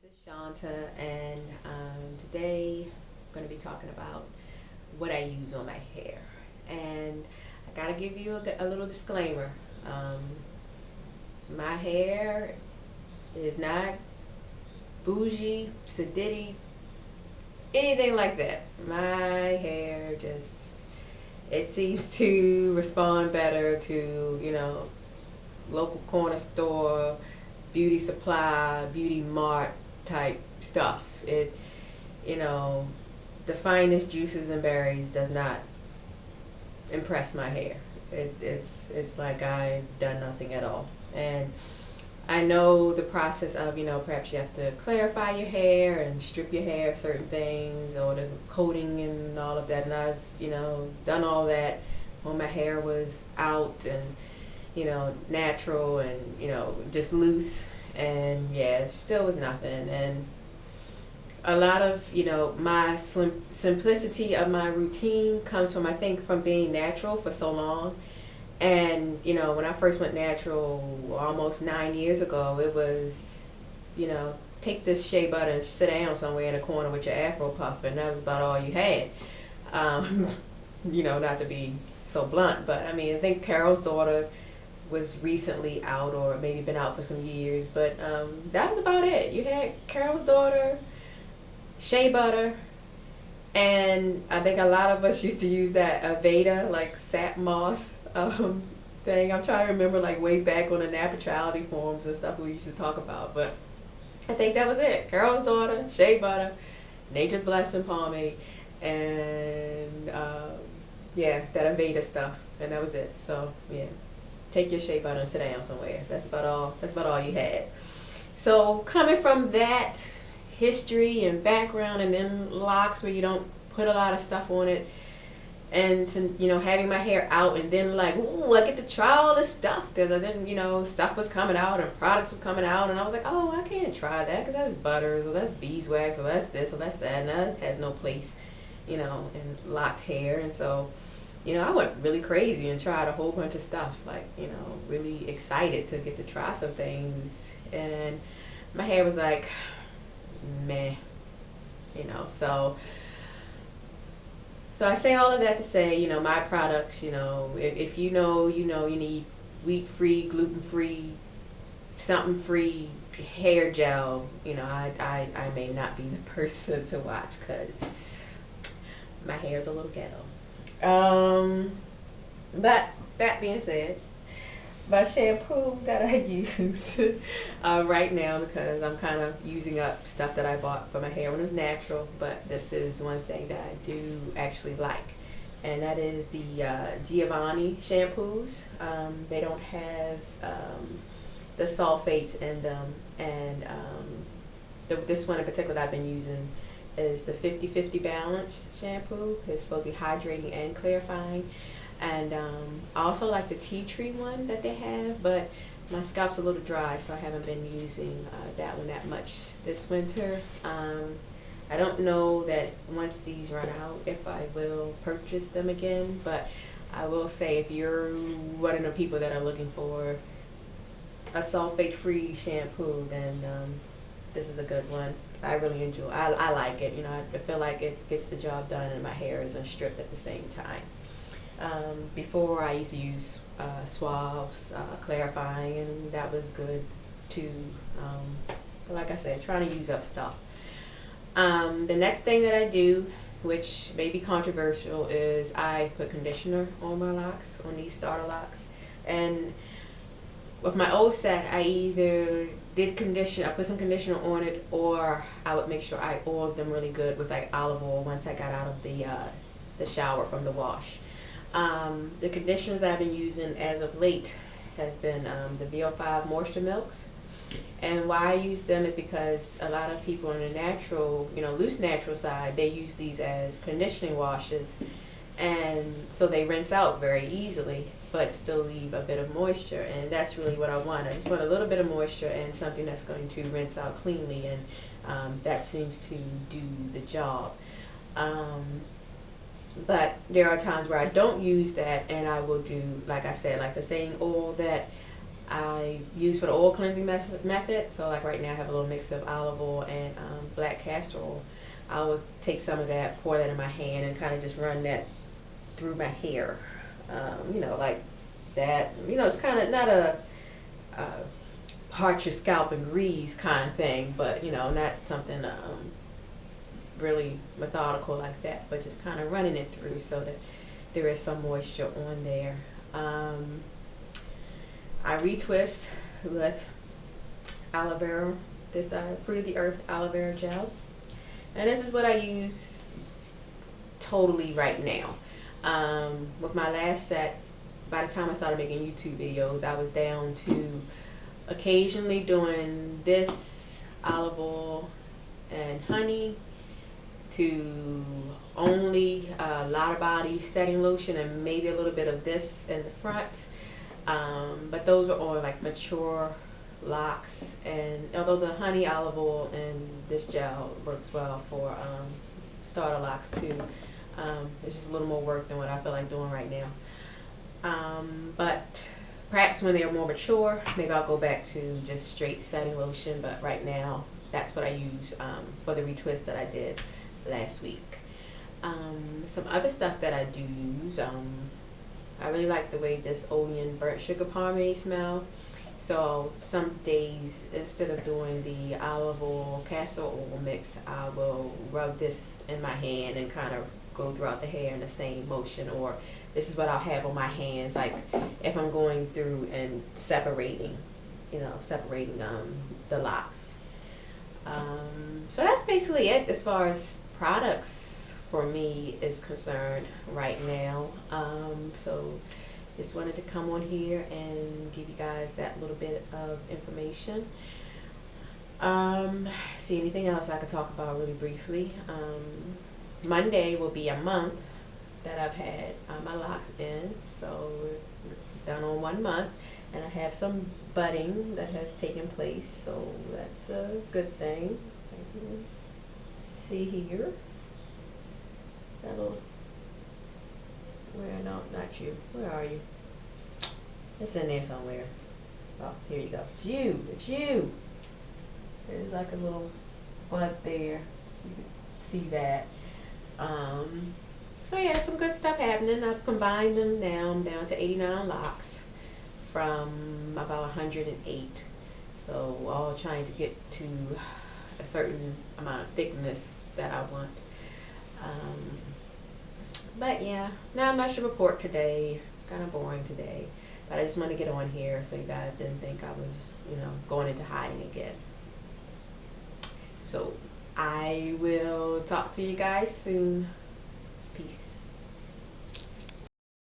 This is Shanta, and today I'm going to be talking about what I use on my hair. And I got to give you a little disclaimer. Um, my hair is not bougie, sedity, anything like that. My hair just, it seems to respond better to, local corner store, beauty supply, beauty mart type stuff. You know, the finest juices and berries does not impress my hair. It's like I've done nothing at all. And I know the process of, perhaps you have to clarify your hair and strip your hair of certain things or the coating and all of that. And I've, done all that when my hair was out and, natural and, just loose. And yeah, it still was nothing. And a lot of, my simplicity of my routine comes from, I think, from being natural for so long. And, when I first went natural almost 9 years ago, it was, take this shea butter and sit down somewhere in a corner with your afro puff, and that was about all you had. Um, not to be so blunt, but I mean, I think Carol's Daughter was recently out, or maybe been out for some years, but that was about it. You had Carol's Daughter, shea butter, and I think a lot of us used to use that Aveda, like sap moss thing. I'm trying to remember, like, way back on the naturality forums and stuff we used to talk about, but I think that was it. Carol's Daughter, shea butter, Nature's Blessing pomade, and yeah, that Aveda stuff, and that was it. So yeah, take your shea butter and sit down somewhere. That's about all. That's about all you had. So coming from that history and background, and then locks where you don't put a lot of stuff on it, and to having my hair out, and then like, ooh, I get to try all this stuff because then stuff was coming out and products was coming out, and I was like, oh, I can't try that because that's butters, or that's beeswax, or that's this, or that's that, and that has no place in locked hair. And so I went really crazy and tried a whole bunch of stuff, like, really excited to get to try some things. And my hair was like, meh, so I say all of that to say, my products, if you need wheat-free, gluten-free, something-free hair gel, I may not be the person to watch because my hair's a little ghetto. But that being said, my shampoo that I use right now, because I'm kind of using up stuff that I bought for my hair when it was natural, but this is one thing that I do actually like, and that is the Giovanni shampoos. They don't have the sulfates in them, and this one in particular that I've been using is the 50-50 balance shampoo. It's supposed to be hydrating and clarifying. And I also like the tea tree one that they have, but my scalp's a little dry, so I haven't been using that one that much this winter. I don't know that once these run out if I will purchase them again, but I will say if you're one of the people that are looking for a sulfate-free shampoo, then this is a good one. I really enjoy it. I like it. I feel like it gets the job done and my hair isn't stripped at the same time. Before I used to use Suave's clarifying, and that was good too. Like I said, trying to use up stuff. The next thing that I do, which may be controversial, is I put conditioner on my locks, on these starter locks. And with my old set, I either did condition, I put some conditioner on it, or I would make sure I oiled them really good with like olive oil once I got out of the shower from the wash. The conditioners I've been using as of late has been the VO5 Moisture Milks. And why I use them is because a lot of people on the natural, loose natural side, they use these as conditioning washes. And so they rinse out very easily, but still leave a bit of moisture. And that's really what I want. I just want a little bit of moisture and something that's going to rinse out cleanly. And that seems to do the job. But there are times where I don't use that, and I will do, like I said, like the same oil that I use for the oil cleansing method. So like right now I have a little mix of olive oil and black castor oil. I will take some of that, pour that in my hand, and kind of just run that through my hair. You know, like that. You know, it's kind of not a part your scalp and grease kind of thing, but you know, not something really methodical like that, but just kind of running it through so that there is some moisture on there. I retwist with aloe vera, this fruit of the earth aloe vera gel, and this is what I use totally right now. With my last set, by the time I started making YouTube videos, I was down to occasionally doing this olive oil and honey, to only a lot of body setting lotion and maybe a little bit of this in the front. But those are all like mature locks, and although the honey, olive oil, and this gel works well for starter locks too, it's just a little more work than what I feel like doing right now. But perhaps when they're more mature, maybe I'll go back to just straight setting lotion, but right now that's what I use for the retwist that I did last week. Some other stuff that I do use, I really like the way this onion burnt sugar pomade smell. So some days, instead of doing the olive oil castor oil mix, I will rub this in my hand and kind of go throughout the hair in the same motion. Or this is what I'll have on my hands, like if I'm going through and separating, separating the locks. So that's basically it as far as products for me is concerned right now. So just wanted to come on here and give you guys that little bit of information. See, anything else I could talk about really briefly? Monday will be a month that I've had my locks in, so we're done on 1 month, and I have some budding that has taken place, so that's a good thing. See here, that'll, where, no, not you, where are you? It's in there somewhere. Oh, here you go. It's you. There's like a little bud there. You can see that. So yeah, some good stuff happening. I've combined them now. I'm down to 89 locks from about 108. So all trying to get to a certain amount of thickness that I want. But yeah, not much to report today. Kind of boring today. But I just want to get on here so you guys didn't think I was, going into hiding again. So I will talk to you guys soon.